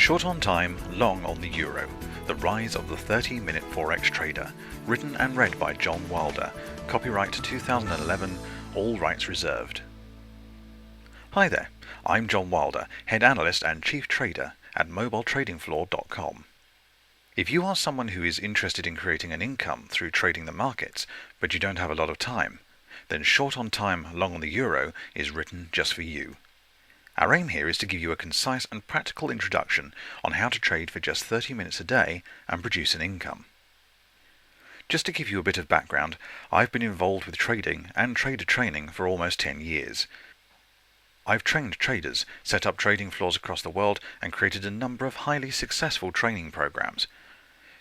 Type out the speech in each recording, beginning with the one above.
Short on time, long on the euro. The Rise of the 30-Minute Forex Trader. Written and read by John Wilder. Copyright 2011, all rights reserved. Hi there, I'm John Wilder, Head Analyst and Chief Trader at mobiletradingfloor.com. If you are someone who is interested in creating an income through trading the markets, but you don't have a lot of time, then Short on Time, Long on the Euro is written just for you. Our aim here is to give you a concise and practical introduction on how to trade for just 30 minutes a day and produce an income. Just to give you a bit of background, I've been involved with trading and trader training for almost 10 years. I've trained traders, set up trading floors across the world, and created a number of highly successful training programs.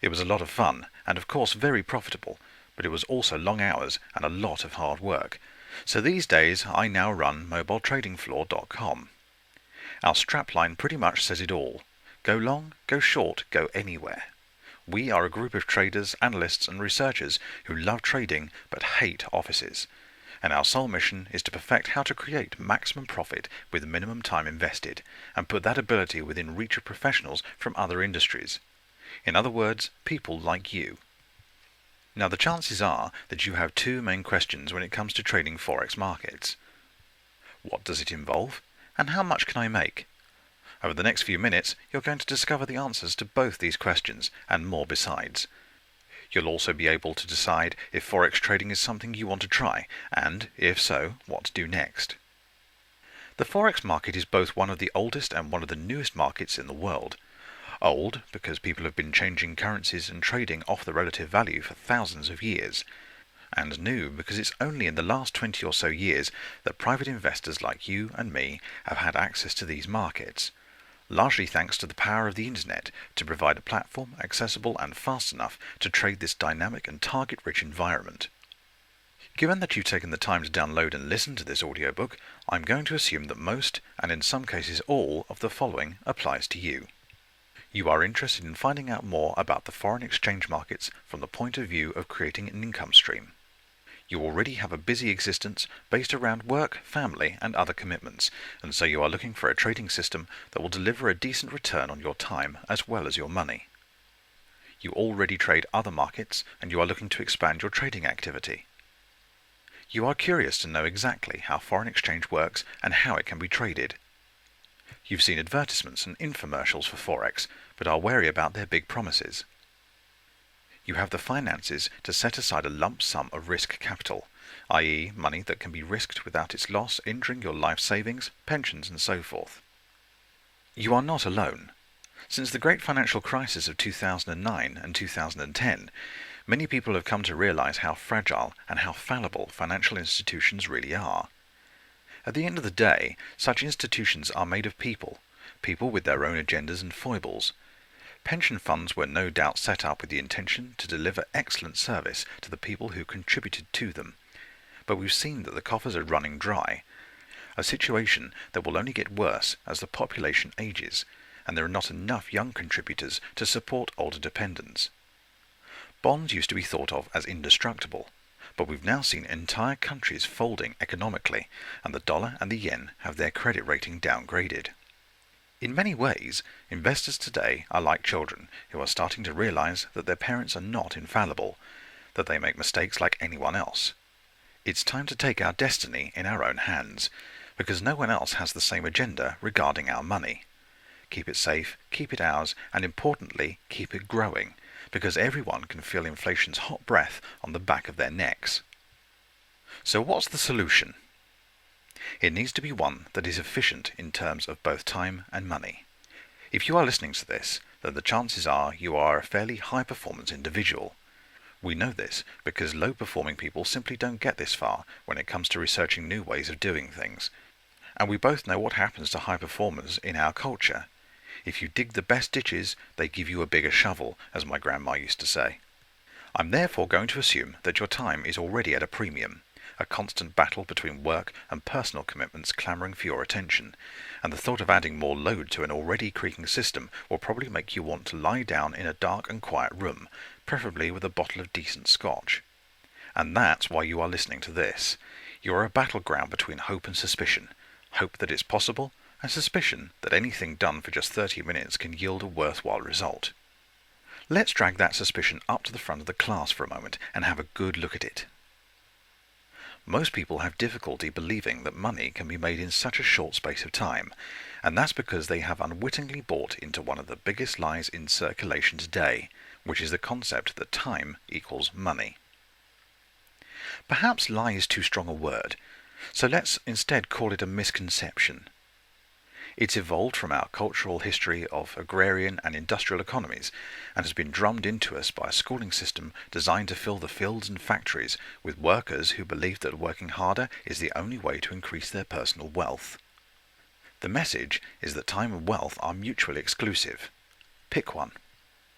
It was a lot of fun, and of course very profitable, but it was also long hours and a lot of hard work. So these days I now run mobiletradingfloor.com. Our strapline pretty much says it all. Go long, go short, go anywhere. We are a group of traders, analysts and researchers who love trading but hate offices. And our sole mission is to perfect how to create maximum profit with minimum time invested, and put that ability within reach of professionals from other industries. In other words, people like you. Now the chances are that you have two main questions when it comes to trading forex markets. What does it involve, and how much can I make? Over the next few minutes you're going to discover the answers to both these questions, and more besides. You'll also be able to decide if forex trading is something you want to try, and, if so, what to do next. The forex market is both one of the oldest and one of the newest markets in the world. Old, because people have been changing currencies and trading off the relative value for thousands of years. And new, because it's only in the last 20 or so years that private investors like you and me have had access to these markets. Largely thanks to the power of the internet to provide a platform accessible and fast enough to trade this dynamic and target-rich environment. Given that you've taken the time to download and listen to this audiobook, I'm going to assume that most, and in some cases all, of the following applies to you. You are interested in finding out more about the foreign exchange markets from the point of view of creating an income stream. You already have a busy existence based around work, family and other commitments, and so you are looking for a trading system that will deliver a decent return on your time as well as your money. You already trade other markets and you are looking to expand your trading activity. You are curious to know exactly how foreign exchange works and how it can be traded. You've seen advertisements and infomercials for forex, but are wary about their big promises. You have the finances to set aside a lump sum of risk capital, i.e. money that can be risked without its loss injuring your life savings, pensions and so forth. You are not alone. Since the great financial crisis of 2009 and 2010, many people have come to realize how fragile and how fallible financial institutions really are. At the end of the day, such institutions are made of people with their own agendas and foibles. Pension funds were no doubt set up with the intention to deliver excellent service to the people who contributed to them, but we've seen that the coffers are running dry, a situation that will only get worse as the population ages, and there are not enough young contributors to support older dependents. Bonds used to be thought of as indestructible, but we've now seen entire countries folding economically, and the dollar and the yen have their credit rating downgraded. In many ways, investors today are like children who are starting to realize that their parents are not infallible, that they make mistakes like anyone else. It's time to take our destiny in our own hands, because no one else has the same agenda regarding our money. Keep it safe, keep it ours, and importantly, keep it growing, because everyone can feel inflation's hot breath on the back of their necks. So what's the solution? It needs to be one that is efficient in terms of both time and money. If you are listening to this, then the chances are you are a fairly high-performance individual. We know this because low-performing people simply don't get this far when it comes to researching new ways of doing things. And we both know what happens to high performers in our culture. If you dig the best ditches, they give you a bigger shovel, as my grandma used to say. I'm therefore going to assume that your time is already at a premium. A constant battle between work and personal commitments clamouring for your attention, and the thought of adding more load to an already creaking system will probably make you want to lie down in a dark and quiet room, preferably with a bottle of decent scotch. And that's why you are listening to this. You are a battleground between hope and suspicion, hope that it's possible, a suspicion that anything done for just 30 minutes can yield a worthwhile result. Let's drag that suspicion up to the front of the class for a moment and have a good look at it. Most people have difficulty believing that money can be made in such a short space of time, and that's because they have unwittingly bought into one of the biggest lies in circulation today, which is the concept that time equals money. Perhaps lie is too strong a word, so let's instead call it a misconception. It's evolved from our cultural history of agrarian and industrial economies and has been drummed into us by a schooling system designed to fill the fields and factories with workers who believe that working harder is the only way to increase their personal wealth. The message is that time and wealth are mutually exclusive. Pick one.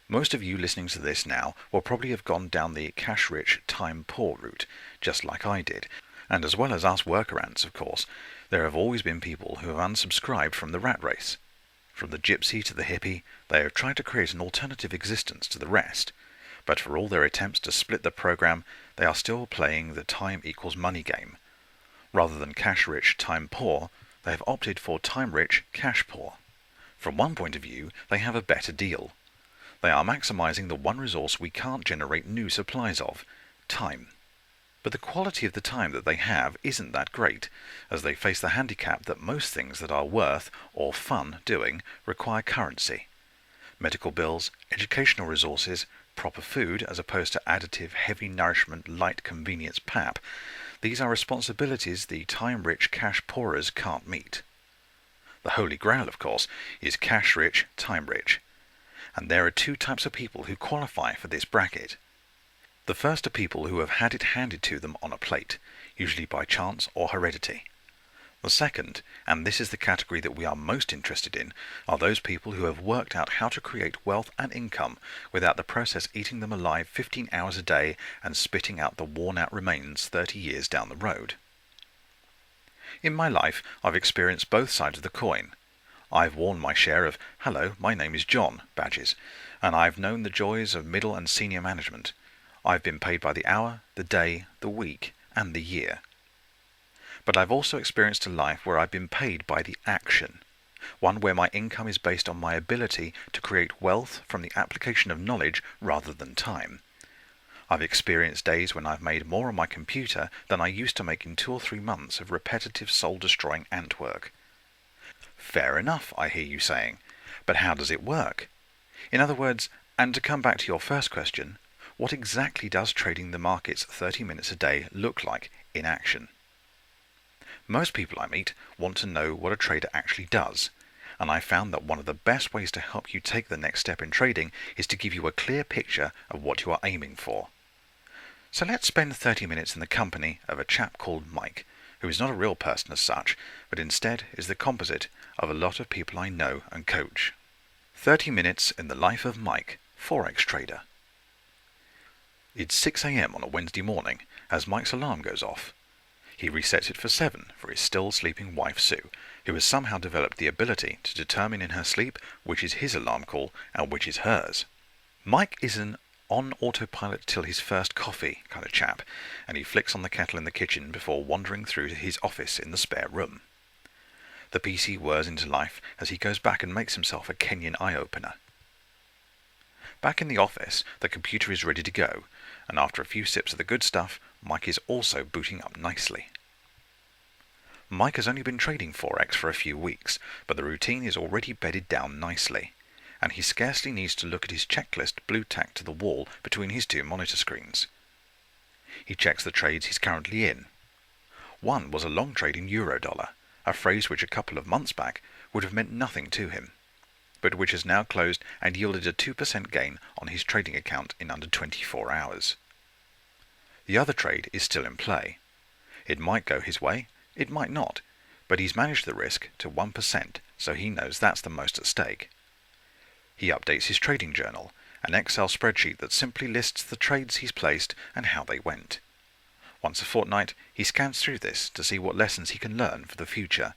Most of you listening to this now will probably have gone down the cash-rich, time-poor route, just like I did, and as well as us worker ants, of course, there have always been people who have unsubscribed from the rat race. From the gypsy to the hippie, they have tried to create an alternative existence to the rest, but for all their attempts to split the program, they are still playing the time equals money game. Rather than cash-rich, time-poor, they have opted for time-rich, cash-poor. From one point of view, they have a better deal. They are maximizing the one resource we can't generate new supplies of, time. But the quality of the time that they have isn't that great, as they face the handicap that most things that are worth or fun doing require currency. Medical bills, educational resources, proper food as opposed to additive, heavy nourishment, light convenience pap, these are responsibilities the time-rich, cash-poorers can't meet. The holy grail, of course, is cash-rich, time-rich. And there are two types of people who qualify for this bracket. The first are people who have had it handed to them on a plate, usually by chance or heredity. The second, and this is the category that we are most interested in, are those people who have worked out how to create wealth and income without the process eating them alive 15 hours a day and spitting out the worn-out remains 30 years down the road. In my life, I've experienced both sides of the coin. I've worn my share of "Hello, my name is John" badges, and I've known the joys of middle and senior management. I've been paid by the hour, the day, the week, and the year. But I've also experienced a life where I've been paid by the action, one where my income is based on my ability to create wealth from the application of knowledge rather than time. I've experienced days when I've made more on my computer than I used to make in 2 or 3 months of repetitive soul-destroying ant work. Fair enough, I hear you saying, but how does it work? In other words, and to come back to your first question, what exactly does trading the markets 30 minutes a day look like in action? Most people I meet want to know what a trader actually does, and I found that one of the best ways to help you take the next step in trading is to give you a clear picture of what you are aiming for. So let's spend 30 minutes in the company of a chap called Mike, who is not a real person as such, but instead is the composite of a lot of people I know and coach. 30 minutes in the life of Mike, Forex trader. It's 6 a.m. on a Wednesday morning as Mike's alarm goes off. He resets it for 7 for his still sleeping wife Sue, who has somehow developed the ability to determine in her sleep which is his alarm call and which is hers. Mike is an on autopilot till his first coffee kind of chap, and he flicks on the kettle in the kitchen before wandering through to his office in the spare room. The PC whirs into life as he goes back and makes himself a Kenyan eye-opener. Back in the office, the computer is ready to go, and after a few sips of the good stuff, Mike is also booting up nicely. Mike has only been trading Forex for a few weeks, but the routine is already bedded down nicely, and he scarcely needs to look at his checklist blue-tacked to the wall between his 2 monitor screens. He checks the trades he's currently in. One was a long trade in Eurodollar, a phrase which a couple of months back would have meant nothing to him, but which has now closed and yielded a 2% gain on his trading account in under 24 hours. The other trade is still in play. It might go his way, it might not, but he's managed the risk to 1%, so he knows that's the most at stake. He updates his trading journal, an Excel spreadsheet that simply lists the trades he's placed and how they went. Once a fortnight, he scans through this to see what lessons he can learn for the future,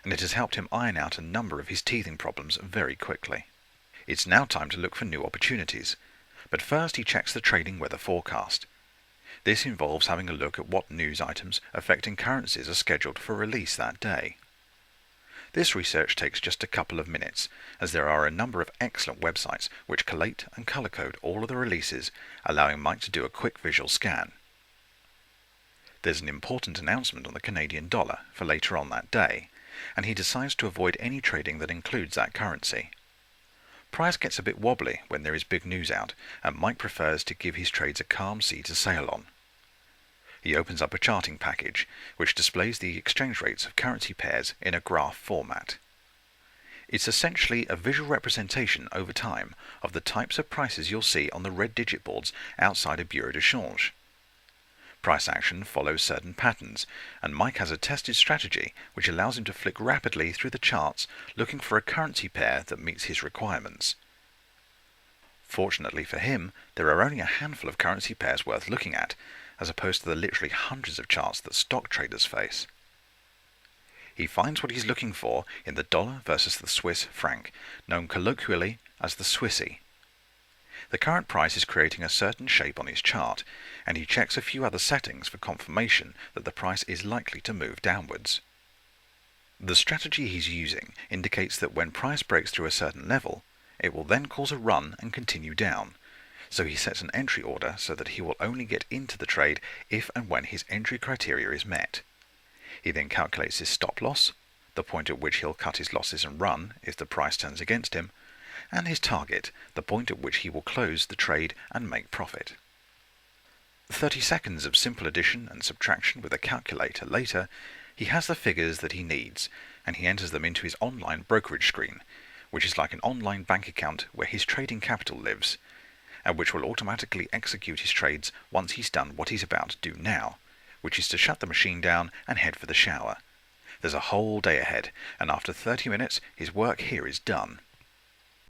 and it has helped him iron out a number of his teething problems very quickly. It's now time to look for new opportunities, but first he checks the trading weather forecast. This involves having a look at what news items affecting currencies are scheduled for release that day. This research takes just a couple of minutes, as there are a number of excellent websites which collate and color code all of the releases, allowing Mike to do a quick visual scan. There's an important announcement on the Canadian dollar for later on that day, and he decides to avoid any trading that includes that currency. Price gets a bit wobbly when there is big news out, and Mike prefers to give his trades a calm sea to sail on. He opens up a charting package, which displays the exchange rates of currency pairs in a graph format. It's essentially a visual representation over time of the types of prices you'll see on the red digit boards outside a bureau de change. Price action follows certain patterns, and Mike has a tested strategy which allows him to flick rapidly through the charts looking for a currency pair that meets his requirements. Fortunately for him, there are only a handful of currency pairs worth looking at, as opposed to the literally hundreds of charts that stock traders face. He finds what he's looking for in the dollar versus the Swiss franc, known colloquially as the Swissy. The current price is creating a certain shape on his chart, and he checks a few other settings for confirmation that the price is likely to move downwards. The strategy he's using indicates that when price breaks through a certain level, it will then cause a run and continue down, so he sets an entry order so that he will only get into the trade if and when his entry criteria is met. He then calculates his stop loss, the point at which he'll cut his losses and run if the price turns against him, and his target, the point at which he will close the trade and make profit. 30 seconds of simple addition and subtraction with a calculator later, he has the figures that he needs, and he enters them into his online brokerage screen, which is like an online bank account where his trading capital lives, and which will automatically execute his trades once he's done what he's about to do now, which is to shut the machine down and head for the shower. There's a whole day ahead, and after 30 minutes his work here is done.